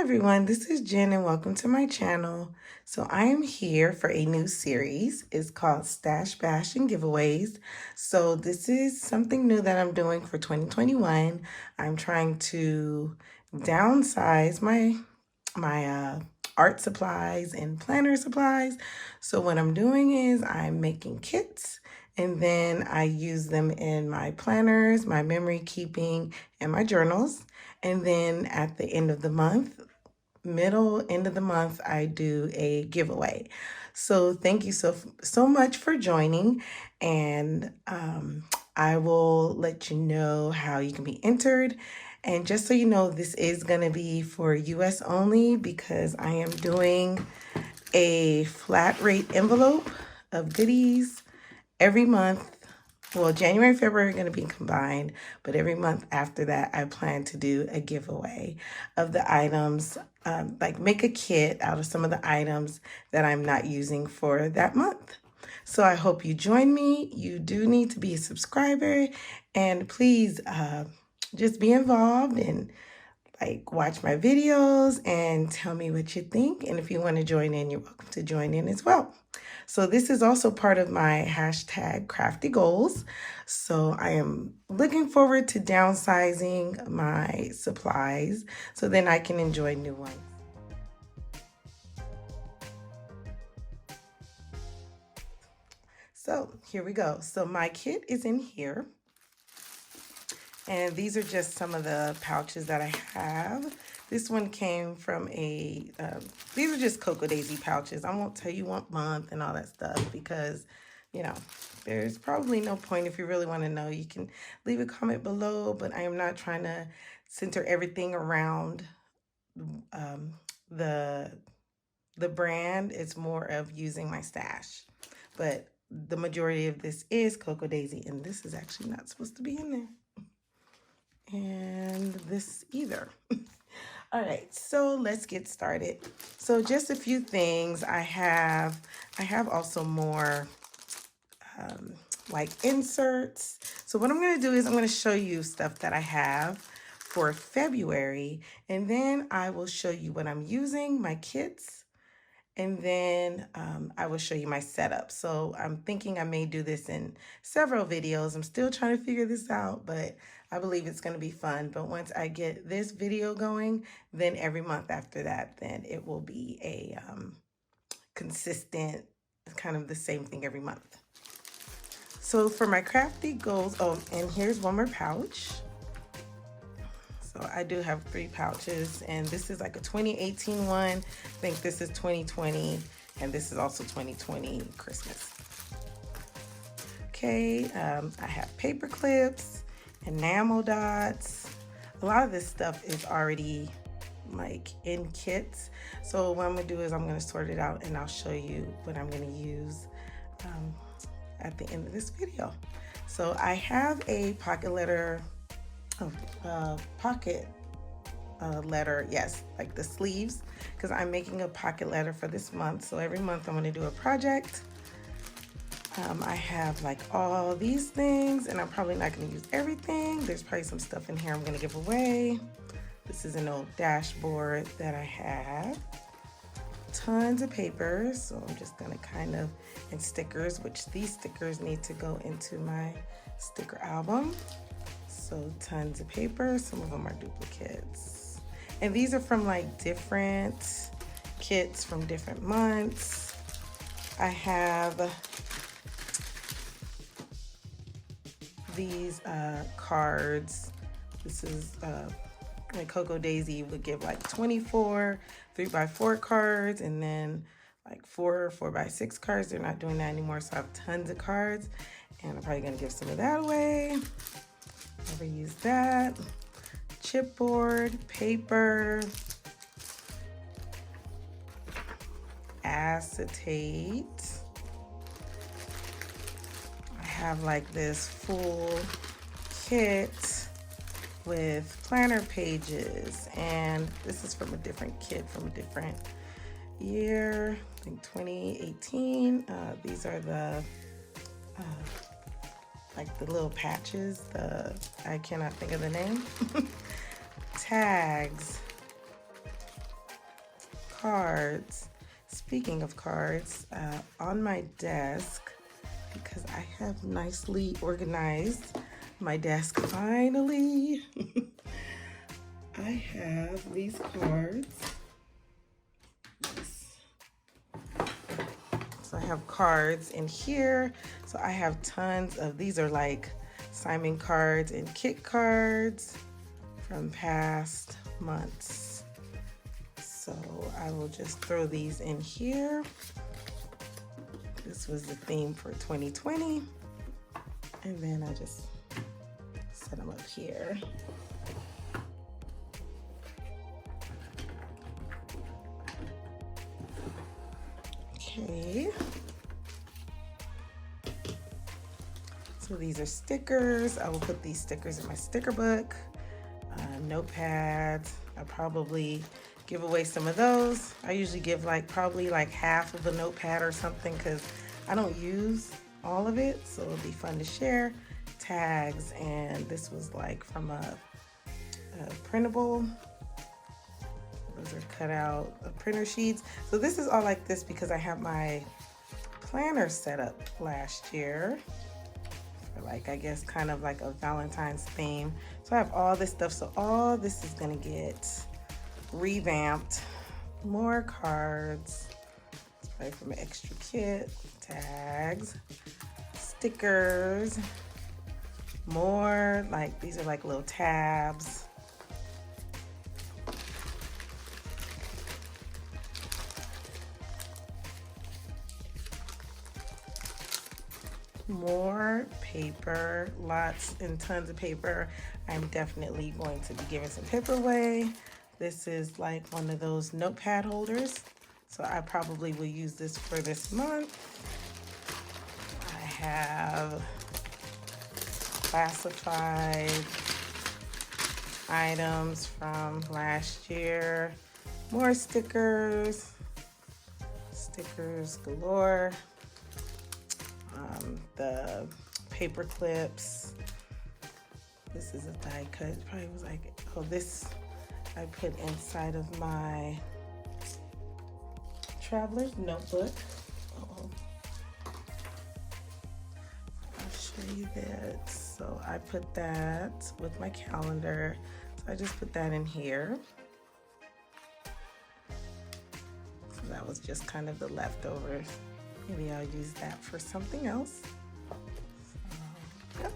everyone, this is Jen and welcome to my channel. So I am here for a new series. It's called Stash Bash and Giveaways. So this is something new that I'm doing for 2021. I'm trying to downsize my art supplies and planner supplies. So what I'm doing is I'm making kits and then I use them in my planners, my memory keeping, and my journals. And then at the end of the month, end of the month, I do a giveaway. So thank you so much for joining, and I will let you know how you can be entered. And just so you know, this is going to be for US only because I am doing a flat rate envelope of goodies every month. Well, January and February are going to be combined, but every month after that, I plan to do a giveaway of the items, like make a kit out of some of the items that I'm not using for that month. So I hope you join me. You do need to be a subscriber, and please just be involved and like watch my videos and tell me what you think. And if you want to join in, you're welcome to join in as well. So this is also part of my hashtag crafty goals. So I am looking forward to downsizing my supplies so then I can enjoy new ones. So here we go. So my kit is in here. And these are just some of the pouches that I have. This one came from these are just Cocoa Daisy pouches. I won't tell you what month and all that stuff because, you know, there's probably no point. If you really want to know, you can leave a comment below, but I am not trying to center everything around the brand. It's more of using my stash. But the majority of this is Cocoa Daisy, and this is actually not supposed to be in there. And this either. All right, so let's get started. So just a few things. I have also more like inserts. So what I'm going to do is I'm going to show you stuff that I have for February, and then I will show you what I'm using, my kits, and then I will show you my setup. So I'm thinking I may do this in several videos. I'm still trying to figure this out, but I believe it's going to be fun. But once I get this video going, then every month after that, then it will be a consistent, kind of the same thing every month. So for my crafty goals, oh, and here's one more pouch. So I do have 3 pouches, and this is like a 2018 one. I think this is 2020, and this is also 2020 Christmas. Okay, I have paper clips, enamel dots. A lot of this stuff is already like in kits. So what I'm gonna do is I'm gonna sort it out and I'll show you what I'm gonna use at the end of this video. So I have a pocket letter, yes, like the sleeves, because I'm making a pocket letter for this month. So every month I'm gonna do a project. I have like all these things, and I'm probably not going to use everything. There's probably some stuff in here I'm going to give away. This is an old dashboard that I have. Tons of papers, so I'm just going to kind of, and stickers, which these stickers need to go into my sticker album. So tons of paper, some of them are duplicates. And these are from like different kits from different months. I have these cards. This is like Cocoa Daisy would give like 24 3x4 cards, and then like 4 4x6 cards. They're not doing that anymore, so I have tons of cards, and I'm probably gonna give some of that away. Never use that. Chipboard, paper, acetate. Have like this full kit with planner pages, and this is from a different kit from a different year, I think 2018. These are the like the little patches, I cannot think of the name. Tags, cards. Speaking of cards, on my desk, because I have nicely organized my desk finally, I have these cards. So I have cards in here. So I have tons of, these are like Simon cards and kit cards from past months. So I will just throw these in here. This was the theme for 2020. And then I just set them up here. Okay. So these are stickers. I will put these stickers in my sticker book. Notepads. I probably give away some of those. I usually give probably half of a notepad or something because I don't use all of it, so it'll be fun to share. Tags, and this was from a printable. Those are cut out of printer sheets. So this is all like this because I have my planner set up last year for I guess kind of like a Valentine's theme. So I have all this stuff. So all this is gonna get revamped. More cards. It's probably from an extra kit. Tags. Stickers. More these are little tabs. More paper, lots and tons of paper. I'm definitely going to be giving some paper away. This is one of those notepad holders. So I probably will use this for this month. I have classified items from last year. More stickers. Stickers galore. The paper clips. This is a die cut. It probably was oh, this I put inside of my traveler's notebook. I'll show you that. So I put that with my calendar. So I just put that in here. So that was just kind of the leftovers. Maybe I'll use that for something else. So, yep.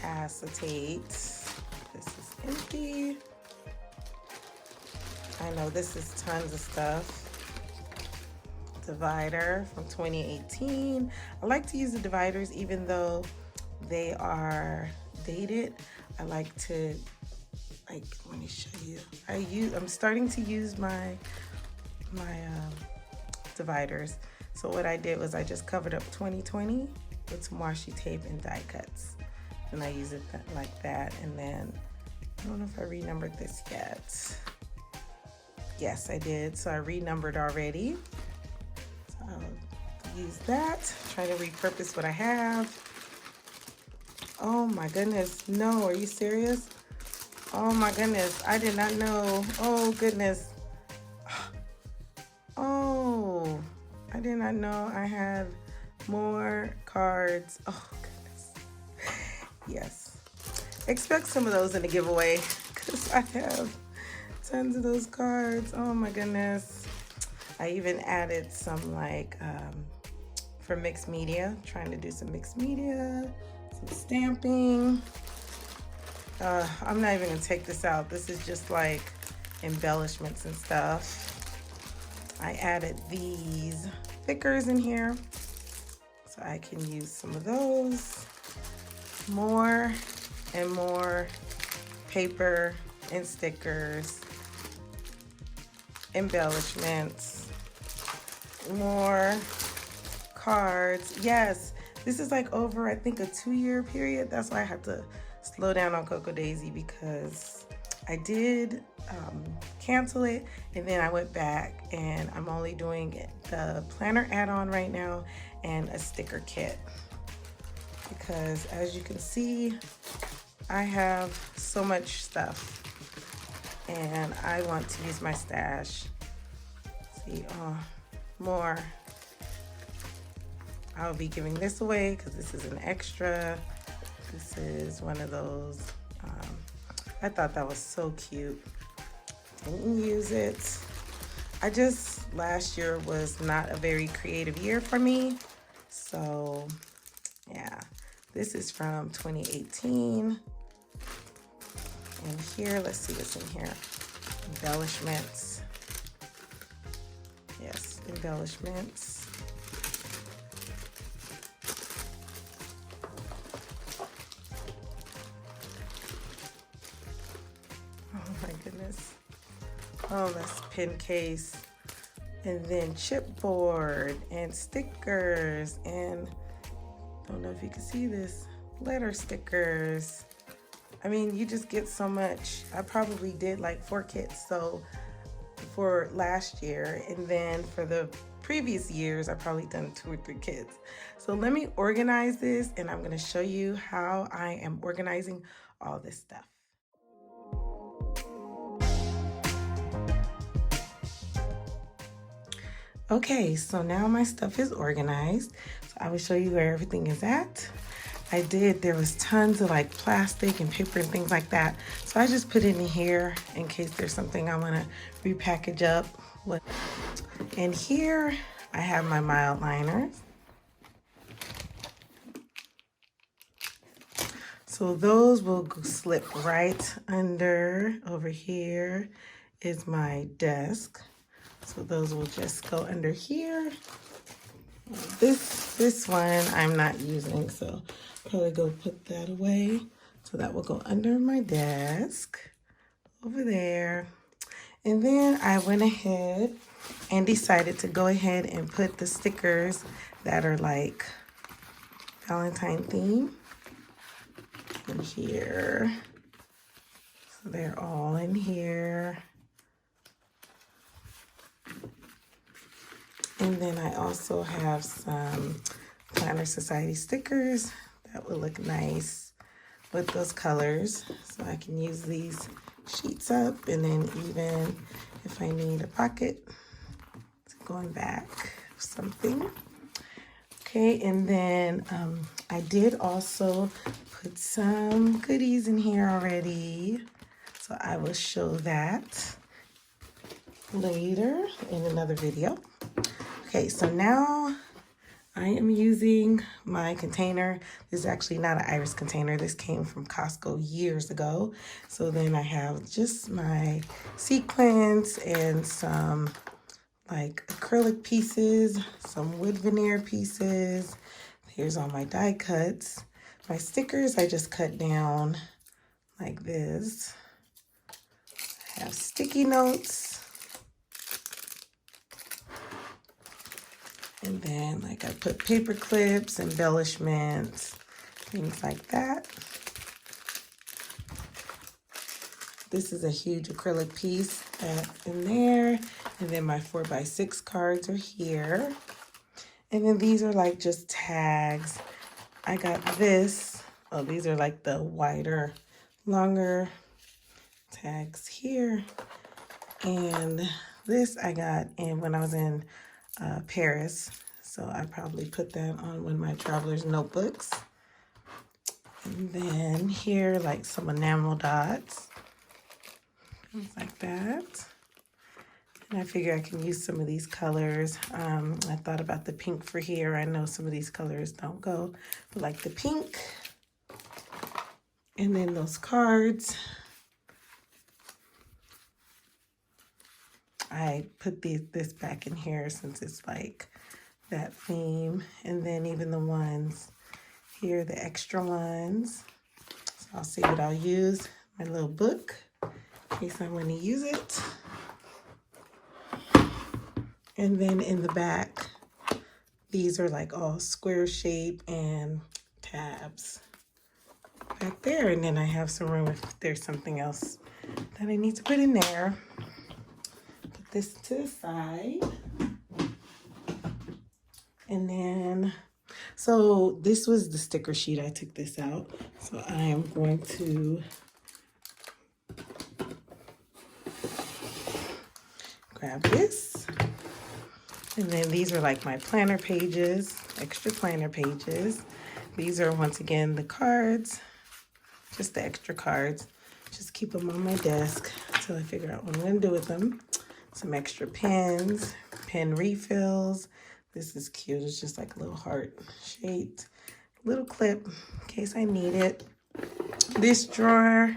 Acetate. This is empty. I know this is tons of stuff. Divider from 2018. I like to use the dividers even though they are dated. I like to let me show you. I'm starting to use my dividers. So what I did was I just covered up 2020 with some washi tape and die cuts. And I use it like that. And then, I don't know if I renumbered this yet. Yes, I did. So I renumbered already. So I'll use that. Try to repurpose what I have. Oh my goodness. No, are you serious? Oh my goodness, I did not know. Oh goodness. Oh, I did not know I had more cards. Oh goodness. Yes. Expect some of those in the giveaway because I have tons of those cards. Oh my goodness. I even added some for mixed media. Trying to do some mixed media, some stamping. I'm not even gonna take this out. This is just embellishments and stuff. I added these thickers in here so I can use some of those. More and more paper and stickers, embellishments, more cards. Yes, this is over I think a 2-year period. That's why I had to slow down on Cocoa Daisy because I did cancel it and then I went back and I'm only doing the planner add-on right now and a sticker kit. because as you can see, I have so much stuff and I want to use my stash. See, more. I'll be giving this away because this is an extra. This is one of those. I thought that was so cute. Didn't use it. Last year was not a very creative year for me. So yeah, this is from 2018. And here, let's see what's in here. Embellishments. Yes, embellishments. Oh my goodness. Oh, that's pen case. And then chipboard and stickers and I don't know if you can see this, letter stickers. I mean, you just get so much. I probably did like 4 kits so for last year, and then for the previous years I probably done 2 or 3 kits. So let me organize this and I'm going to show you how I am organizing all this stuff. Okay, so now my stuff is organized. So I will show you where everything is at. There was tons of like plastic and paper and things like that. So I just put it in here in case there's something I want to repackage up with. And here I have my mild liners. So those will slip right under. Over here is my desk. So those will just go under here. This one I'm not using, so probably go put that away. So that will go under my desk over there. And then I went ahead and decided to go ahead and put the stickers that are like Valentine theme in here. So they're all in here. And then I also have some Planner Society stickers that would look nice with those colors. So I can use these sheets up, and then even if I need a pocket going back or something. Okay, and then I did also put some goodies in here already. So I will show that later in another video. Okay, so now I am using my container. This is actually not an iris container. This came from Costco years ago. So then I have just my sequins and some like acrylic pieces, some wood veneer pieces. Here's all my die cuts. My stickers I just cut down like this. I have sticky notes. And then like I put paper clips, embellishments, things like that. This is a huge acrylic piece that's in there. And then my 4x6 cards are here. And then these are like just tags. I got this. Oh, these are like the wider, longer tags here. And this I got when I was in Paris. So I probably put that on one of my traveler's notebooks. And then here, like some enamel dots, things like that. And I figure I can use some of these colors. I thought about the pink for here. I know some of these colors don't go, but like the pink. And then those cards. I put this back in here since it's like that theme. And then even the ones here, the extra ones. So I'll see what I'll use. My little book in case I want to use it. And then in the back, these are like all square shape and tabs back there. And then I have some room if there's something else that I need to put in there. Put this to the side. And then So this was the sticker sheet. I took this out. So I am going to grab this. And then these are like my planner pages, extra planner pages. These are once again the cards, just the extra cards. Just keep them on my desk until I figure out what I'm gonna do with them. Some extra pens, pen refills. This is cute, it's just like a little heart shaped little clip in case I need it. This drawer,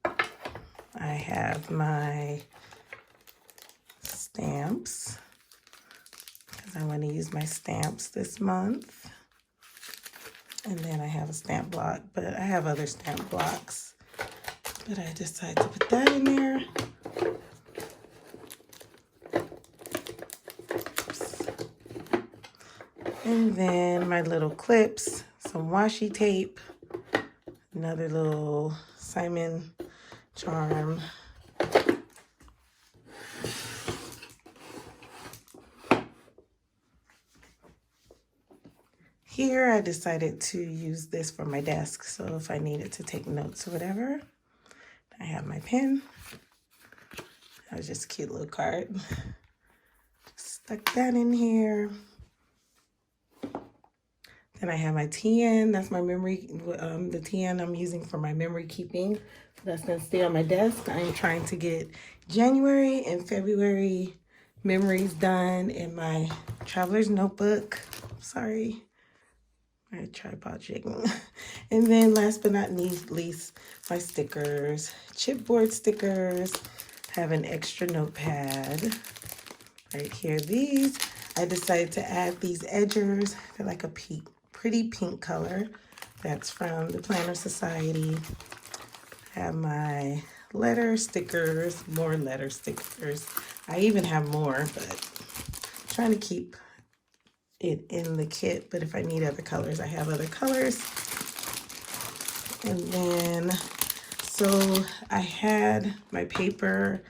I have my stamps because I want to use my stamps this month. And then I have a stamp block, but I have other stamp blocks. But I decided to put that in there. Oops. And then my little clips, some washi tape, another little Simon charm. Here, I decided to use this for my desk, so if I needed to take notes or whatever, I have my pen. That was just a cute little card. Stuck that in here. Then I have my TN, that's my memory, the TN I'm using for my memory keeping. So that's gonna stay on my desk. I am trying to get January and February memories done in my traveler's notebook. Sorry. My tripod shaking. And then last but not least, my stickers, chipboard stickers. Have an extra notepad right here. These, I decided to add these edgers. They're like a pretty pink color. That's from the Planner Society. Have my letter stickers, more letter stickers. I even have more, but I'm trying to keep it in the kit, but if I need other colors, I have other colors. And then, so I had my paper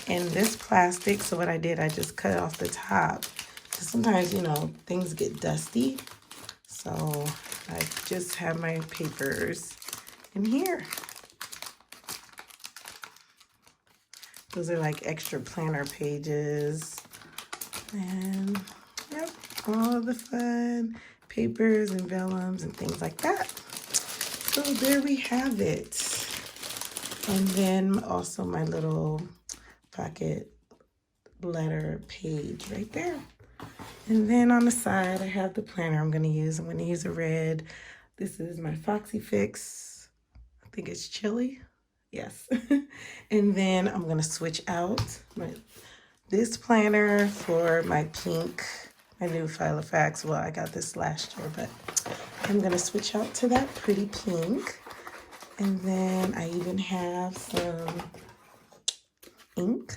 in this plastic, so what I did, I just cut off the top. So sometimes, you know, things get dusty, so I just have my papers in here. Those are like extra planner pages. And yep, all the fun papers and vellums and things like that. So there we have it. And then also my little pocket letter page right there. And then on the side, I have the planner I'm gonna use. I'm gonna use a red. This is my Foxy Fix. I think it's chili. Yes. And then I'm gonna switch out this planner for my pink, my new Filofax. Well, I got this last year, but I'm gonna switch out to that pretty pink. And then I even have some ink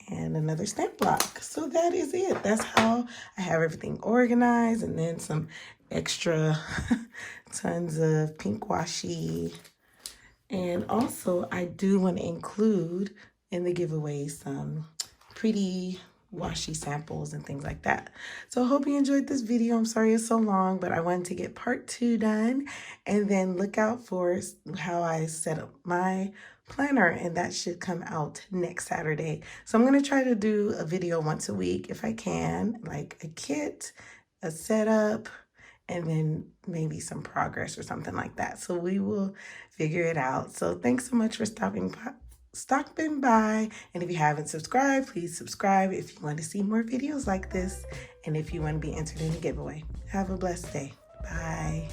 and another stamp block. So that is it. That's how I have everything organized. And then some extra tons of pink washi. And also I do want to include in the giveaway some pretty washi samples and things like that. So I hope you enjoyed this video. I'm sorry it's so long, but I wanted to get part 2 done. And then look out for how I set up my planner, and that should come out next Saturday. So I'm going to try to do a video once a week if I can, like a kit, a setup, and then maybe some progress or something like that. So we will figure it out. So thanks so much for stopping by. And if you haven't subscribed, please subscribe if you want to see more videos like this and if you want to be entered in a giveaway. Have a blessed day. Bye.